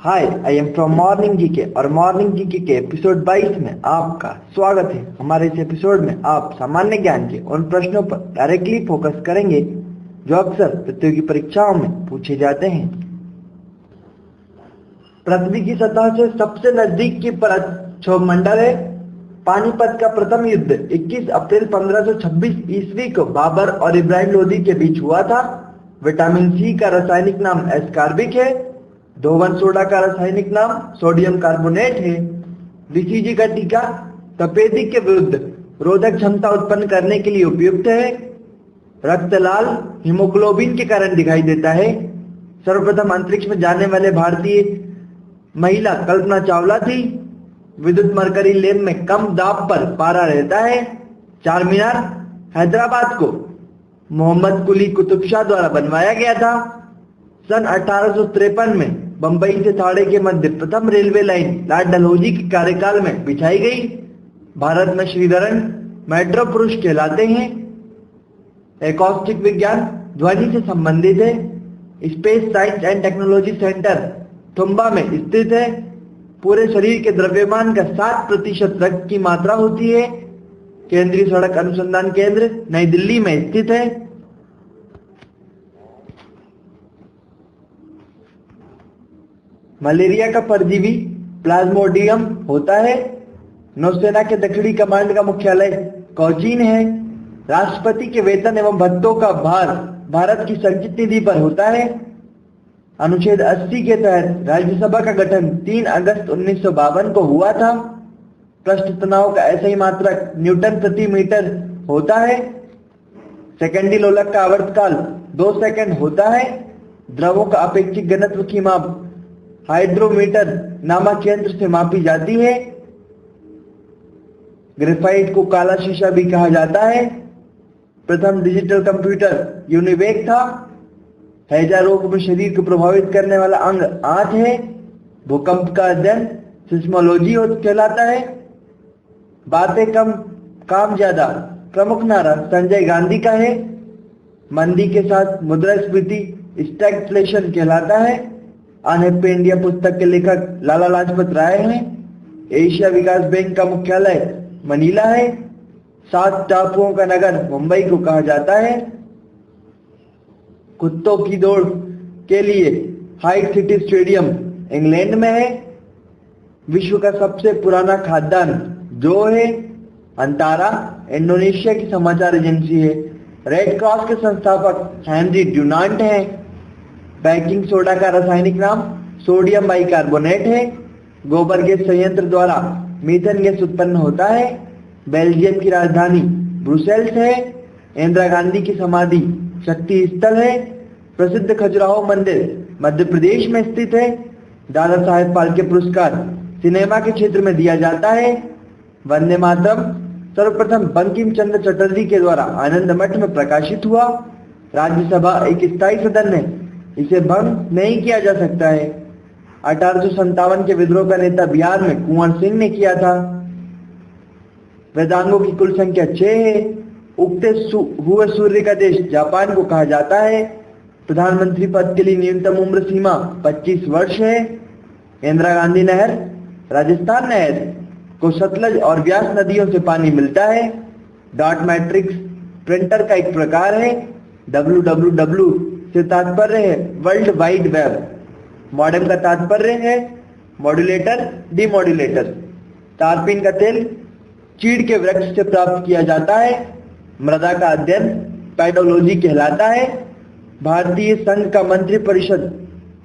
Hi, I am from morning GK और morning GK के episode 22 में आपका स्वागत है। हमारे इस एपिसोड में आप सामान्य ज्ञान के उन प्रश्नों पर डायरेक्टली फोकस करेंगे जो अक्सर प्रतियोगी परीक्षाओं में पूछे जाते हैं। पृथ्वी की सतह से सबसे नजदीक की परत क्षोभमंडल है। पानीपत का प्रथम युद्ध 21 अप्रैल 1526 ईस्वी को बाबर और इब्राहिम लोदी के बीच हुआ था। विटामिन सी का रासायनिक नाम एस्कॉर्बिक है। धोवन सोडा का रासायनिक नाम सोडियम कार्बोनेट है। बीसीजी का टीका तपेदिक के विरुद्ध रोधक क्षमता उत्पन्न करने के लिए उपयुक्त है। रक्त लाल हीमोग्लोबिन के कारण दिखाई देता है। सर्वप्रथम अंतरिक्ष में जाने वाले भारतीय महिला कल्पना चावला थी। विद्युत मरकरी लैंप में कम दाब पर पारा रहता है। चार मीनार हैदराबाद को मोहम्मद कुली कुतुब शाह द्वारा बनवाया गया था। सन 1853 में बंबई से थाड़े के मध्य प्रथम रेलवे लाइन लॉर्ड डलहौजी के कार्यकाल में बिछाई गई। भारत में श्रीधरन मेट्रो पुरुष कहलाते हैं। एकॉस्टिक विज्ञान ध्वनि से संबंधित है। Space science and technology centre Thumba में स्थित है। पूरे शरीर के द्रव्यमान का 7% रक्त की मात्रा होती है। केंद्रीय सड़क अनुसंधान केंद्र नई दिल्ली में स्थित है। मलेरिया का परजीवी प्लाज्मोडियम होता है। नौसेना के दक्षिणी कमांड का मुख्यालय कोचीन है। राष्ट्रपति के वेतन एवं भत्तों का भार भारत की संचित निधि पर होता है। अनुच्छेद 80 के तहत राज्यसभा का गठन 3 अगस्त 1952 को हुआ था। पृष्ठ तनाव का ऐसा मात्रक न्यूटन प्रति मीटर होता है। सेकेंडी लोलक का आवर्तकाल 2 सेकंड होता है। द्रवों का अपेक्षित घनत्व की माप हाइड्रोमीटर नामक यंत्र से मापी जाती है। ग्रेफाइट को काला शीशा भी कहा जाता है। प्रथम डिजिटल कंप्यूटर यूनिवेक था। हैजा रोग में शरीर को प्रभावित करने वाला अंग आंख है। भूकंप का अध्ययन सिस्मोलॉजी कहलाता है। बातें कम काम ज्यादा प्रमुख नारा संजय गांधी का है। मंदी के साथ मुद्रास्फीति स्टैगफ्लेशन कहलाता है। अनहैप्पी इंडिया पुस्तक के लेखक लाला लाजपत राय हैं। एशिया विकास बैंक का मुख्यालय मनीला है। 7 टापुओं का नगर मुंबई को कहा जाता है। कुत्तों की दौड़ के लिए हाइट सिटी स्टेडियम इंग्लैंड में है। विश्व का सबसे पुराना खाद्यान्न जो है अंतारा इंडोनेशिया की समाचार एजेंसी है। रेड क्रॉस के संस्थापक हेनरी ड्यूनांट हैं। बेकिंग सोडा का रासायनिक नाम सोडियम बाइकार्बोनेट है। गोबर गैस संयंत्र द्वारा मीथेन गैस उत्पन्न होता है। बेल्जियम की राजधानी ब्रुसेल्स है। इंदिरा गांधी की समाधि शक्ति स्थल है। प्रसिद्ध खजुराहो मंदिर मध्य प्रदेश में स्थित है। दादा साहेब फाल्के पुरस्कार सिनेमा के क्षेत्र में दिया जाता है। वंदे मातरम सर्वप्रथम बंकिम चंद्र चटर्जी के द्वारा आनंद मठ में प्रकाशित हुआ। राज्यसभा एक स्थायी सदन है। इसे भंग नहीं किया जा सकता है। 1857 के विद्रोह का नेता बिहार में कुंवर सिंह ने किया था। वेदांगों की कुल संख्या 6 है। उगते हुए सूर्य का देश जापान को कहा जाता है। प्रधानमंत्री पद के लिए न्यूनतम उम्र सीमा 25 वर्ष है। इंदिरा गांधी नहर राजस्थान नहर को सतलज और व्यास नदियों से पानी मिलता है। डॉट मैट्रिक्स प्रिंटर का एक प्रकार है। www से तात्पर्य है वर्ल्ड वाइड वेब। मॉडेम का तात्पर्य है मॉड्यूलेटर डिमॉड्यूलेटर। तारपीन का तेल चीड़ के वृक्ष से प्राप्त किया जाता है। मृदा का अध्ययन पेडोलॉजी कहलाता है। भारतीय संघ का मंत्री परिषद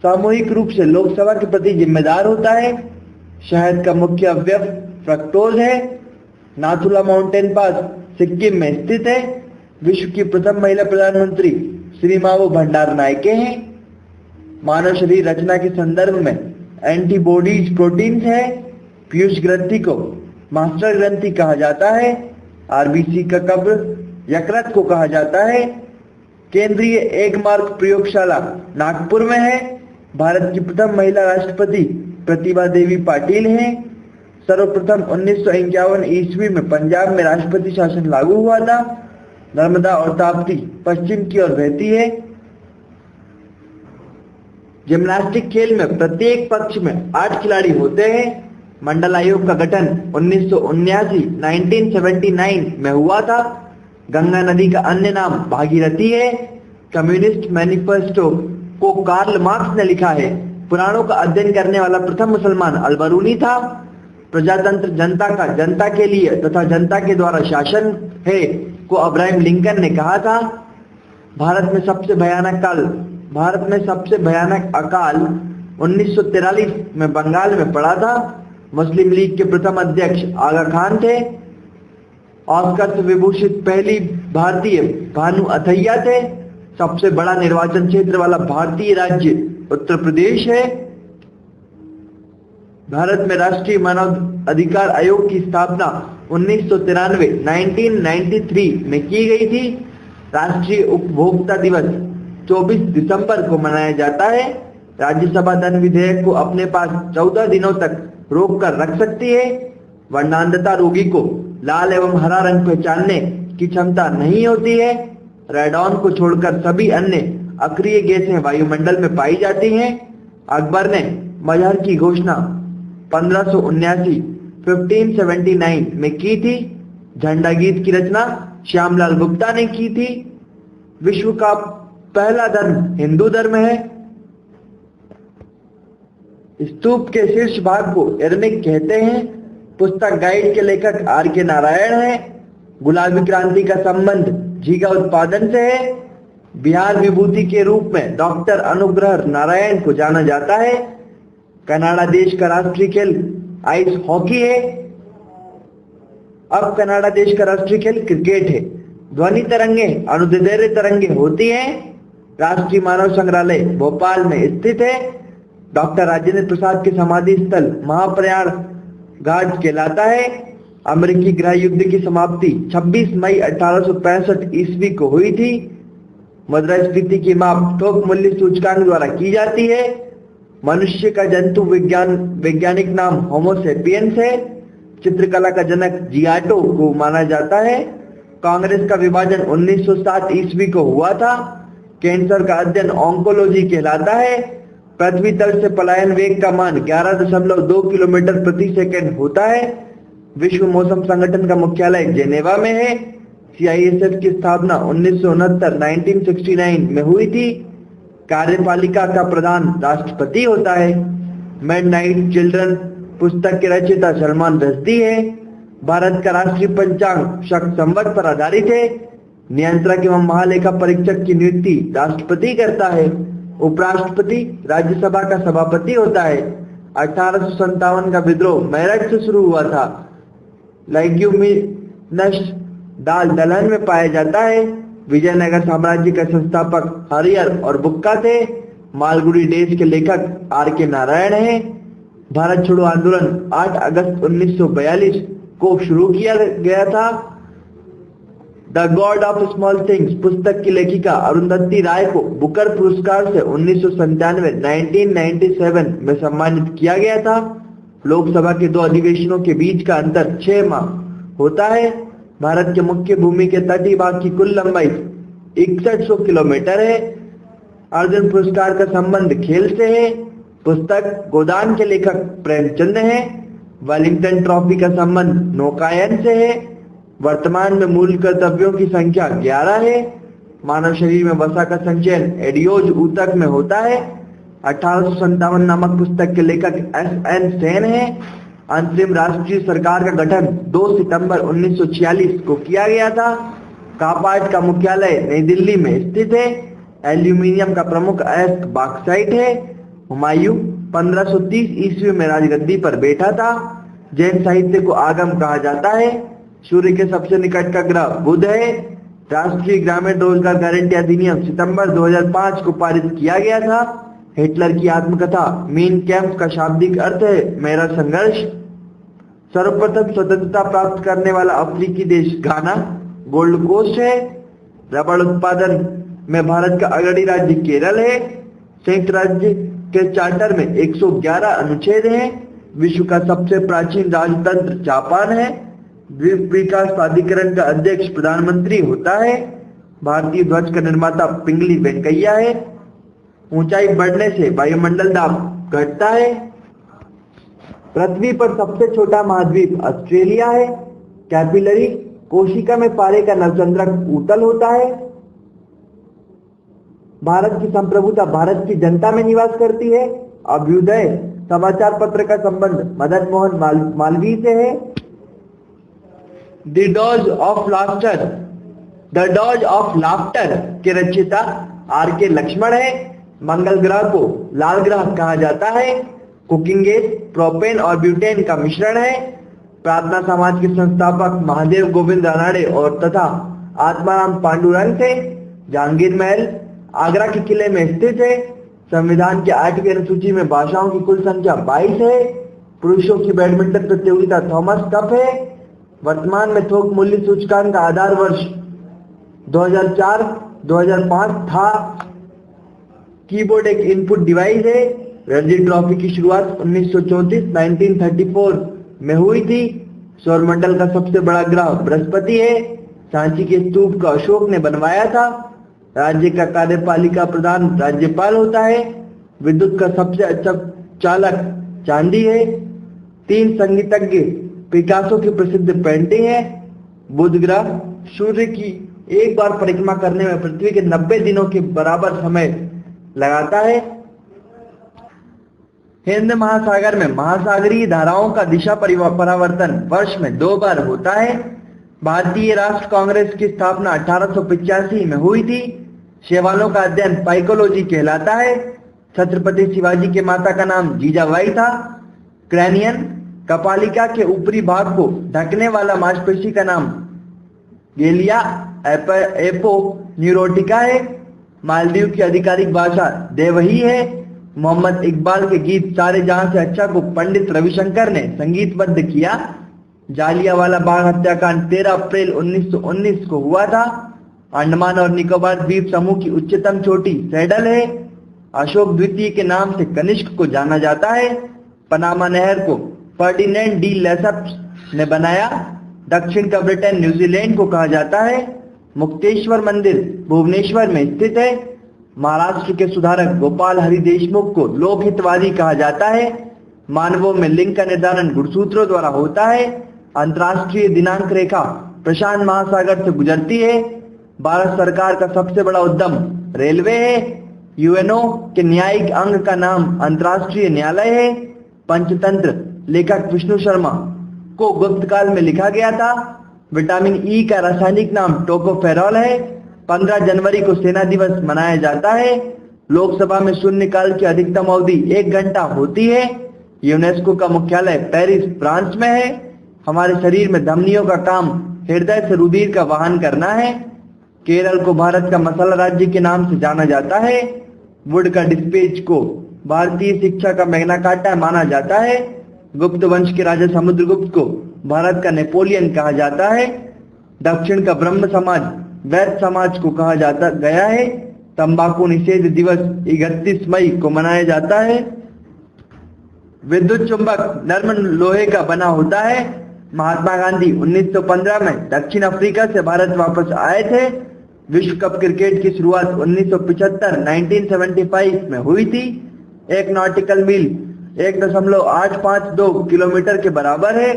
सामूहिक रूप से लोकसभा के प्रति जिम्मेदार होता है। शहद का मुख्य अवयव फ्रक्टोज है। नाथुला माउंटेन पास सिक्किम में स्थित है। विश्व की प्रथम महिला प्रधानमंत्री श्री मावो भंडार नायके हैं। मानव शरीर रचना के संदर्भ में एंटीबॉडीज प्रोटीन है। पीयूष ग्रंथि को मास्टर ग्रंथि कहा जाता है। आरबीसी का कब्र यकृत को कहा जाता है। केंद्रीय एग मार्क प्रयोगशाला नागपुर में है। भारत की प्रथम महिला राष्ट्रपति प्रतिभा देवी पाटिल हैं। सर्वप्रथम 1951 ईस्वी में पंजाब में राष्ट्रपति शासन लागू हुआ था। नर्मदा और ताप्ती पश्चिम की ओर बहती है। जिम्नास्टिक खेल में प्रत्येक पक्ष में 8 खिलाड़ी होते हैं। मंडल आयोग का गठन 1979 में हुआ था। गंगा नदी का अन्य नाम भागीरथी है। कम्युनिस्ट मैनिफेस्टो को कार्ल मार्क्स ने लिखा है। पुराणों का अध्ययन करने वाला प्रथम मुसलमान अल-बरूनी था। प्रजातंत्र जनता के लिए तथा जनता के द्वारा शासन है को अब्राहम लिंकन ने कहा था। भारत में सबसे भयानक अकाल 1943 में बंगाल में पड़ा था। मुस्लिम लीग के प्रथम अध्यक्ष आगा खान थे। ऑस्कर से विभूषित पहली भारतीय भानु अथैया थे। सबसे बड़ा निर्वाचन क्षेत्र वाला भारतीय राज्य उत्तर प्रदेश है। भारत में राष्ट्रीय मानव अधिकार आयोग की स्थापना 1993 में की गई थी। राष्ट्रीय उपभोक्ता दिवस 24 दिसंबर को मनाया जाता है। राज्यसभा धन विधेयक को अपने पास 14 दिनों तक रोक कर रख सकती है। वर्णांधता रोगी को लाल एवं हरा रंग पहचानने की क्षमता नहीं होती है। रेडॉन को छोड़कर सभी अन्य अक्रिय गैसें वायुमंडल में पाई जाती हैं। अकबर ने मजहर की घोषणा 1579 में की थी। झंडा गीत की रचना श्यामलाल गुप्ता ने की थी। विश्व का पहला धर्म हिंदू धर्म है। स्तूप के शीर्ष भाग को एरमिक कहते हैं। पुस्तक गाइड के लेखक आर.के. नारायण हैं। गुलाबी क्रांति का संबंध झींगा उत्पादन से है। बिहार विभूति के रूप में डॉक्टर अनुग्रह नारायण को जाना जाता है। कनाडा देश का राष्ट्रीय खेल आइस हॉकी है। अब कनाडा देश का राष्ट्रीय खेल क्रिकेट है। ध्वनि तरंगे अनुदैर्ध्य तरंगे होती हैं। राष्ट्रीय मानव संग्रहालय भोपाल में स्थित है। डॉक्टर राजेंद्र प्रसाद के समाधि स्थल महाप्रयाण घाट कहलाता है। अमेरिकी गृह युद्ध की समाप्ति 26 मई 1865 ईस्वी को हुई थी। मुद्रास्फीति की माप थोक मूल्य सूचकांक द्वारा की जाती है। मनुष्य का जंतु वैज्ञानिक नाम होमो सेपियंस है। चित्रकला का जनक जियाटो को माना जाता है। कांग्रेस का विभाजन 1907 ईस्वी को हुआ था। कैंसर का अध्ययन ऑन्कोलॉजी कहलाता है। पृथ्वी तल से पलायन वेग का मान 11.2 किलोमीटर प्रति सेकंड होता है। विश्व मौसम संगठन का मुख्यालय जेनेवा में है। CISF की स्थापना 1969 में हुई थी। कार्यपालिका का प्रधान राष्ट्रपति होता है। मिडनाइट चिल्ड्रन पुस्तक के रचयिता सलमान रश्दी है। भारत का राष्ट्रीय पंचांग शक संवत पर आधारित है। नियंत्रक एवं महालेखा परीक्षक की नियुक्ति राष्ट्रपति करता है। उपराष्ट्रपति राज्यसभा का सभापति होता है। 1857 का विद्रोह मेरठ से शुरू हुआ था। लेग्यूमिनस दाल दलहन में पाया जाता है। विजयनगर साम्राज्य के संस्थापक हरिहर और बुक्का थे। मालगुडी डेज के लेखक आर.के. नारायण हैं। भारत छोड़ो आंदोलन 8 अगस्त 1942 को शुरू किया गया था। The God of small things पुस्तक की लेखिका अरुंधति राय को बुकर पुरस्कार से 1997 में सम्मानित किया गया था। लोकसभा के 2 अधिवेशनों के बीच का अंतर 6 माह होता है। भारत के मुख्य भूमि के तटीय भाग की कुल लंबाई 6100 किलोमीटर है। अर्जुन पुरस्कार का संबंध खेल से है। पुस्तक गोदान के लेखक प्रेमचंद हैं। वेलिंगटन ट्रॉफी का संबंध नौकायन से है। वर्तमान में मूल कर्तव्यों की संख्या 11 है। मानव शरीर में वसा का संचयन एडियोज ऊतक में होता है। 1857 नामक पुस्तक के लेखक S.N. सेन हैं। अंतरिम राष्ट्रीय सरकार का गठन 2 सितंबर 1946 को किया गया था। कापाट का मुख्यालय नई दिल्ली में स्थित है। एल्यूमिनियम का प्रमुख अयस्क बॉक्साइट है। हुमायूं 1530 ईस्वी में राजगद्दी पर बैठा था। जैन साहित्य को आगम कहा जाता है। सूर्य के सबसे निकट का ग्रह बुध है। राष्ट्रीय ग्रामीण रोजगार गारंटी अधिनियम सितंबर 2005 को पारित किया गया था। हिटलर की आत्मकथा मीन कैंप का शाब्दिक अर्थ है मेरा संघर्ष। सर्वप्रथम स्वतंत्रता प्राप्त करने वाला अफ्रीकी देश घाना गोल्ड कोस्ट है। रबड़ उत्पादन में भारत का अग्रणी राज्य केरल है। संयुक्त राज्य के चार्टर में 111 अनुच्छेद हैं। विश्व का सबसे प्राचीन राजतंत्र जापान है। द्वीप विकास प्राधिकरण का अध्यक्ष प्रधानमंत्री होता है। भारतीय ध्वज का निर्माता पिंगली वेंकैया है। ऊंचाई बढ़ने से वायुमंडल दाब घटता है। पृथ्वी पर सबसे छोटा महाद्वीप ऑस्ट्रेलिया है। कैपिलरी कोशिका में पारे का नवचंद्रक ऊतल होता है। भारत की संप्रभुता भारत की जनता में निवास करती है। अभ्युदय समाचार पत्र का संबंध मदन मोहन मालवीय से है। द डॉज ऑफ लाफ्टर के रचयिता R.K. लक्ष्मण है। मंगल ग्रह को लाल ग्रह कहा जाता है। कुकिंग गैस प्रोपेन और ब्यूटेन का मिश्रण है। प्रार्थना समाज के संस्थापक महादेव गोविंद रानड़े और तथा आत्माराम पांडुरंग थे। जहांगीर महल आगरा के किले में स्थित है। संविधान के 8वीं अनुसूची में भाषाओं की कुल संख्या 22 है। पुरुषों की बैडमिंटन प्रतियोगिता थॉमस कप है। वर्तमान में थोक मूल्य सूचकांक का आधार वर्ष 2004-2005 था। कीबोर्ड एक इनपुट डिवाइस है। रणजी ट्रॉफी की शुरुआत 1934 में हुई थी। सौरमंडल का सबसे बड़ा ग्रह बृहस्पति है। सांची के स्तूप का अशोक ने बनवाया था। राज्य का कार्यपालिका प्रधान राज्यपाल होता है। विद्युत का सबसे अच्छा चालक चांदी है। 3 संगीतज्ञ पिकासो की प्रसिद्ध पेंटिंग है। बुध ग्रह सूर्य की एक बार परिक्रमा करने में पृथ्वी के 90 दिनों के बराबर समय लगाता है। हिंद महासागर में महासागरीय धाराओं का दिशा परावर्तन वर्ष में 2 बार होता है। भारतीय राष्ट्र कांग्रेस की स्थापना 1885 में हुई थी। शैवालों का अध्ययन पाइकोलॉजी कहलाता है। छत्रपति शिवाजी के माता का नाम जीजाबाई था। क्रैनियन कपालिका के ऊपरी भाग को ढकने वाला मांसपेशी का नाम गेलिया एपो न्यूरोटिका है। मालदीव की आधिकारिक भाषा देवही है। मोहम्मद इकबाल के गीत सारे जहां से अच्छा को पंडित रविशंकर ने संगीतबद्ध किया। जालियांवाला बाग हत्याकांड 13 अप्रैल 1919 को हुआ था। अंडमान और निकोबार द्वीप समूह की उच्चतम चोटी सैडल है। अशोक द्वितीय के नाम से कनिष्क को जाना जाता है। पनामा नहर को फर्डिनेंड डी लेसप्स ने बनाया। दक्षिण का ब्रिटेन न्यूजीलैंड को कहा जाता है। मुक्तेश्वर मंदिर भुवनेश्वर में स्थित है। महाराष्ट्र के सुधारक गोपाल हरि देशमुख को लोकहितवादी कहा जाता है। मानवों में लिंग का निर्धारण गुणसूत्रों द्वारा होता है। अंतर्राष्ट्रीय दिनांक रेखा प्रशांत महासागर से गुजरती है। भारत सरकार का सबसे बड़ा उद्यम रेलवे है। यूएनओ के न्यायिक अंग का नाम अंतर्राष्ट्रीय न्यायालय है। पंचतंत्र लेखक विष्णु शर्मा को गुप्त काल में लिखा गया था। विटामिन ई का रासायनिक नाम टोकोफेरॉल है। 15 जनवरी को सेना दिवस मनाया जाता है। लोकसभा में शून्यकाल की अधिकतम अवधि 1 घंटा होती है। यूनेस्को का मुख्यालय पेरिस फ्रांस में है। हमारे शरीर में धमनियों का काम हृदय से रुधिर का वहन करना है। केरल को भारत का मसाला राज्य के नाम से जाना जाता है। वुड का डिस्पेच को भारतीय शिक्षा का मैग्ना कार्टा माना जाता है। गुप्त वंश के राजा समुद्रगुप्त को भारत का नेपोलियन कहा जाता है। दक्षिण का ब्रह्म समाज वैद्य समाज को कहा जाता गया है। तंबाकू निषेध दिवस 31 मई को मनाया जाता है। विद्युत चुंबक नर्म लोहे का बना होता है। महात्मा गांधी 1915 में दक्षिण अफ्रीका से भारत वापस आए थे। विश्व कप क्रिकेट की शुरुआत 1975 में हुई थी। एक नॉटिकल मील 1.852 किलोमीटर के बराबर है।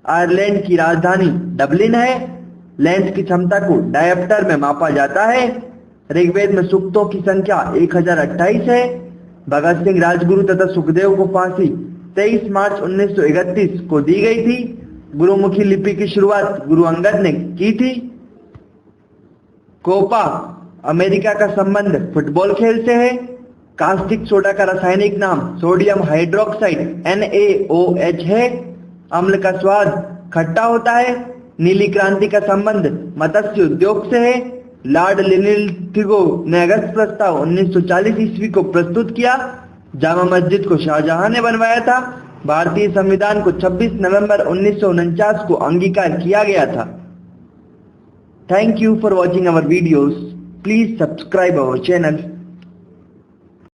आयरलैंड की राजधानी डबलिन है। लेंस की क्षमता को डायप्टर में मापा जाता है। ऋग्वेद में सूक्तों की संख्या 1028 है। भगत सिंह राजगुरु तथा सुखदेव को फांसी 23 मार्च 1931 को दी गई थी। गुरुमुखी लिपि की शुरुआत गुरु अंगद ने की थी। कोपा अमेरिका का संबंध फुटबॉल खेल से है। कास्टिक सोडा का रासायनिक नाम सोडियम हाइड्रोक्साइड NaOH है। अम्ल का स्वाद खट्टा होता है। नीली क्रांति का संबंध मत्स्य उद्योग से है। लॉर्ड लिनिथिगो ने अगस्त प्रस्ताव 1940 ईस्वी को प्रस्तुत किया। जामा मस्जिद को शाहजहां ने बनवाया था। भारतीय संविधान को 26 नवंबर 1949 को अंगीकार किया गया था। Thank you for watching our videos. Please subscribe our channel.